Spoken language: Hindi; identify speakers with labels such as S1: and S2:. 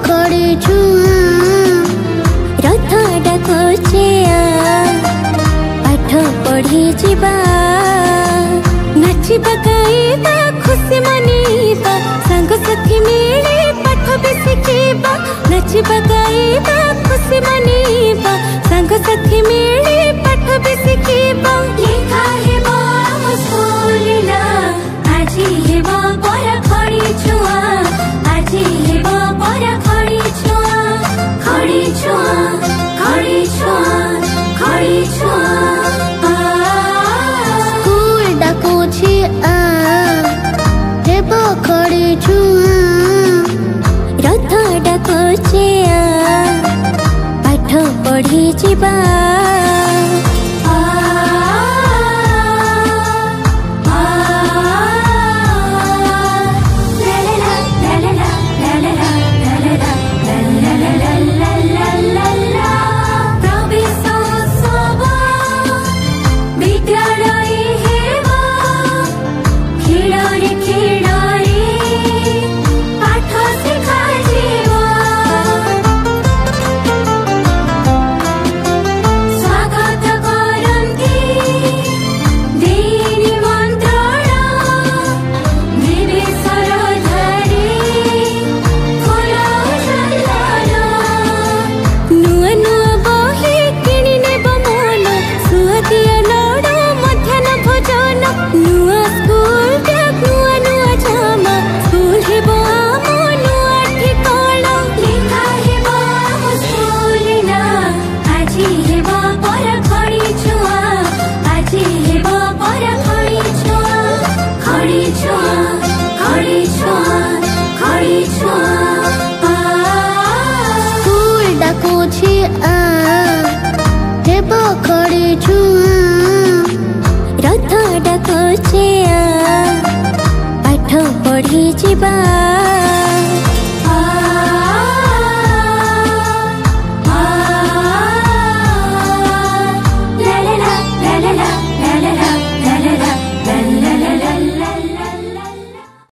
S1: खड़ी छुआ रथ डाकुचे पाठ पढ़ी जीवा नाचिबा गाइबा खुशी मनीबा संग साथी मिले पाठ भी शिखिबा नाचिबा गाइबा खुशी मनीबा संग साथी मिले पाठ भी शिखिबा लिखा हेबो आम स्कूल ना आजी हेबो परा खड़ी छुआ आजी हेबो परा खड़ी छुआ खड़ी छुआ खड़ी छुआ खड़ी छुआ स्कूल डाकुछि हेबो खड़ी छुआ रथ डाकुछि पाठ पढ़ी जीवा हेबो खड़ी छुआ रथ डाकुचे पाठ पढ़ी जीवा।